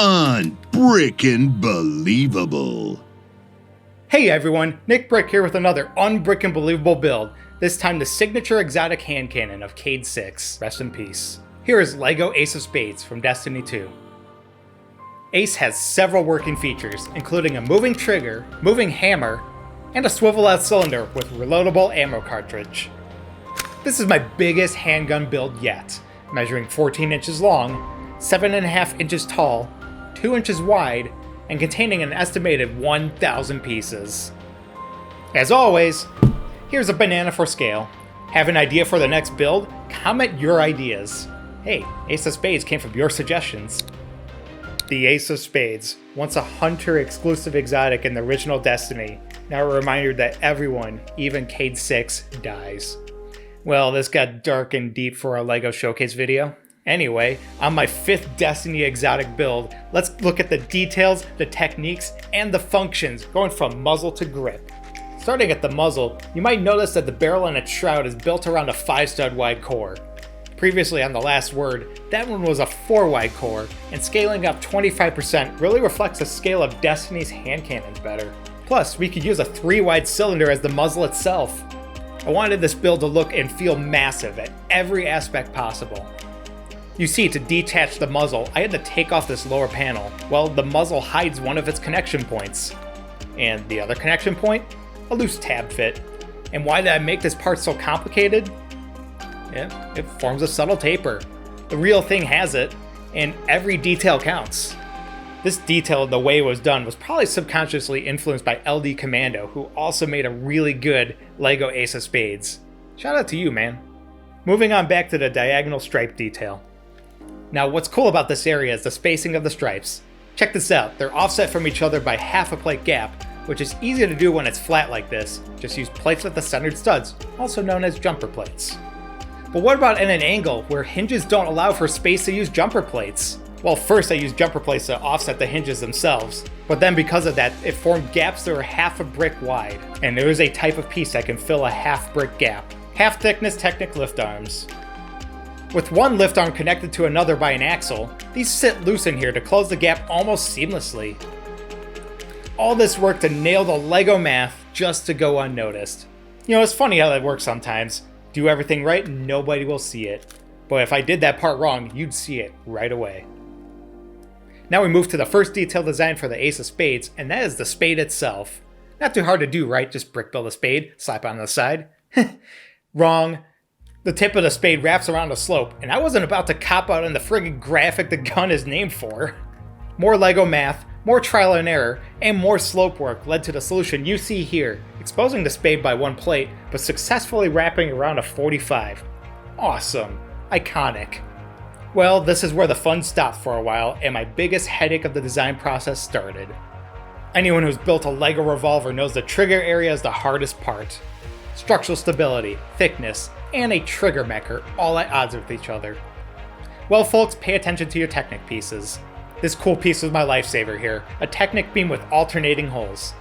Unbrickin' believable. Hey everyone, Nick Brick here with another unbrickin' believable build, this time the signature exotic hand cannon of Cayde 6, rest in peace. Here is LEGO Ace of Spades from Destiny 2. Ace has several working features, including a moving trigger, moving hammer, and a swivel out cylinder with reloadable ammo cartridge. This is my biggest handgun build yet, measuring 14 inches long, 7.5 inches tall, 2 inches wide, and containing an estimated 1,000 pieces. As always, here's a banana for scale. Have an idea for the next build? Comment your ideas. Hey, Ace of Spades came from your suggestions. The Ace of Spades, once a hunter exclusive exotic in the original Destiny, now a reminder that everyone, even Cayde 6, dies. Well, this got dark and deep for our LEGO showcase video. Anyway, on my 5th Destiny exotic build, let's look at the details, the techniques, and the functions, going from muzzle to grip. Starting at the muzzle, you might notice that the barrel in its shroud is built around a 5-stud wide core. Previously on the last word, that one was a 4-wide core, and scaling up 25% really reflects the scale of Destiny's hand cannons better. Plus, we could use a 3-wide cylinder as the muzzle itself. I wanted this build to look and feel massive at every aspect possible. You see, to detach the muzzle, I had to take off this lower panel. Well, the muzzle hides one of its connection points. And the other connection point? A loose tab fit. And why did I make this part so complicated? Yeah, it forms a subtle taper. The real thing has it, and every detail counts. This detail, the way it was done, was probably subconsciously influenced by LD Commando, who also made a really good LEGO Ace of Spades. Shout out to you, man. Moving on back to the diagonal stripe detail. Now, what's cool about this area is the spacing of the stripes. Check this out, they're offset from each other by half a plate gap, which is easy to do when it's flat like this. Just use plates with the centered studs, also known as jumper plates. But what about at an angle where hinges don't allow for space to use jumper plates? Well, first I used jumper plates to offset the hinges themselves, but then because of that, it formed gaps that were half a brick wide, and there is a type of piece that can fill a half brick gap. Half thickness Technic lift arms. With one lift arm connected to another by an axle, these sit loose in here to close the gap almost seamlessly. All this work to nail the LEGO math just to go unnoticed. You know, it's funny how that works sometimes. Do everything right, nobody will see it. But if I did that part wrong, you'd see it right away. Now we move to the first detail design for the Ace of Spades, and that is the spade itself. Not too hard to do, right? Just brick build a spade, slap it on the side. Wrong. The tip of the spade wraps around a slope, and I wasn't about to cop out on the friggin' graphic the gun is named for. More LEGO math, more trial and error, and more slope work led to the solution you see here, exposing the spade by one plate, but successfully wrapping around a 45. Awesome. Iconic. Well, this is where the fun stopped for a while, and my biggest headache of the design process started. Anyone who's built a LEGO revolver knows the trigger area is the hardest part. Structural stability, thickness, and a trigger mech are all at odds with each other. Well folks, pay attention to your Technic pieces. This cool piece was my lifesaver here, a Technic beam with alternating holes.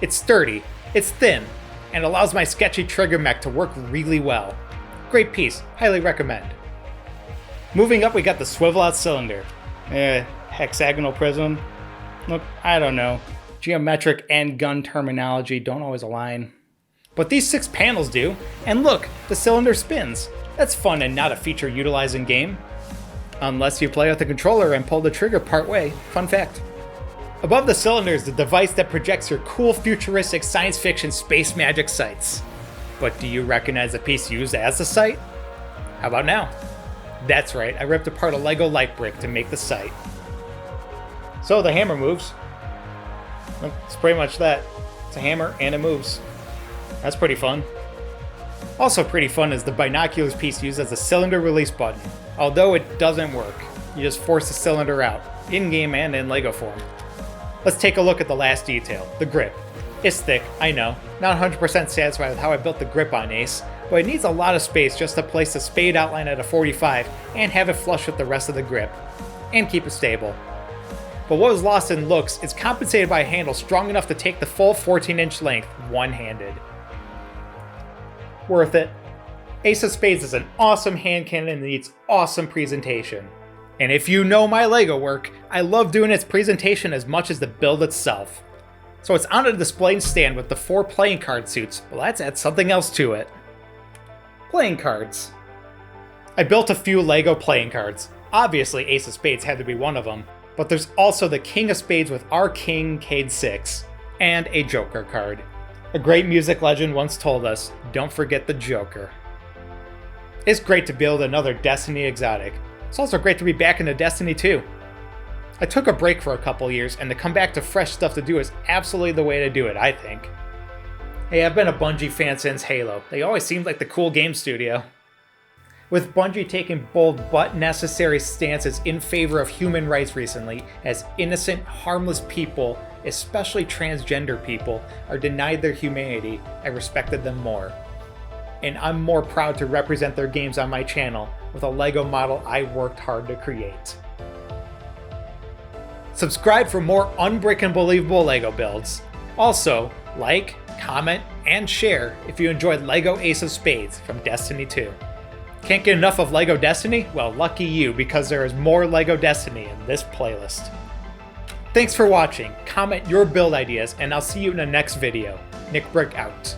It's sturdy, it's thin, and allows my sketchy trigger mech to work really well. Great piece, highly recommend. Moving up, we got the swivel out cylinder. Hexagonal prism? Look, I don't know. Geometric and gun terminology don't always align. But these 6 panels do, and look, the cylinder spins. That's fun and not a feature utilized in game. Unless you play with the controller and pull the trigger part way, fun fact. Above the cylinder is the device that projects your cool futuristic science fiction space magic sights. But do you recognize the piece used as the sight? How about now? That's right, I ripped apart a LEGO light brick to make the sight. So the hammer moves. It's pretty much that. It's a hammer and it moves. That's pretty fun. Also pretty fun is the binoculars piece used as a cylinder release button. Although it doesn't work. You just force the cylinder out, in-game and in LEGO form. Let's take a look at the last detail, the grip. It's thick, I know. Not 100% satisfied with how I built the grip on Ace, but it needs a lot of space just to place the spade outline at a 45 and have it flush with the rest of the grip. And keep it stable. But what was lost in looks is compensated by a handle strong enough to take the full 14-inch length one-handed. Worth it. Ace of Spades is an awesome hand cannon and needs awesome presentation. And if you know my LEGO work, I love doing its presentation as much as the build itself. So it's on a display stand with the 4 playing card suits, but let's add something else to it. Playing cards. I built a few LEGO playing cards. Obviously Ace of Spades had to be one of them, but there's also the King of Spades with our king, cayde 6, and a Joker card. A great music legend once told us, don't forget the Joker. It's great to build another Destiny exotic. It's also great to be back into Destiny 2. I took a break for a couple years, and to come back to fresh stuff to do is absolutely the way to do it, I think. Hey, I've been a Bungie fan since Halo. They always seemed like the cool game studio. With Bungie taking bold but necessary stances in favor of human rights recently, as innocent, harmless people, especially transgender people, are denied their humanity, I respected them more. And I'm more proud to represent their games on my channel with a LEGO model I worked hard to create. Subscribe for more unbreaking believable LEGO builds. Also, like, comment, and share if you enjoyed LEGO Ace of Spades from Destiny 2. Can't get enough of LEGO Destiny? Well, lucky you, because there is more LEGO Destiny in this playlist. Thanks for watching, comment your build ideas, and I'll see you in the next video. Nick Brick out.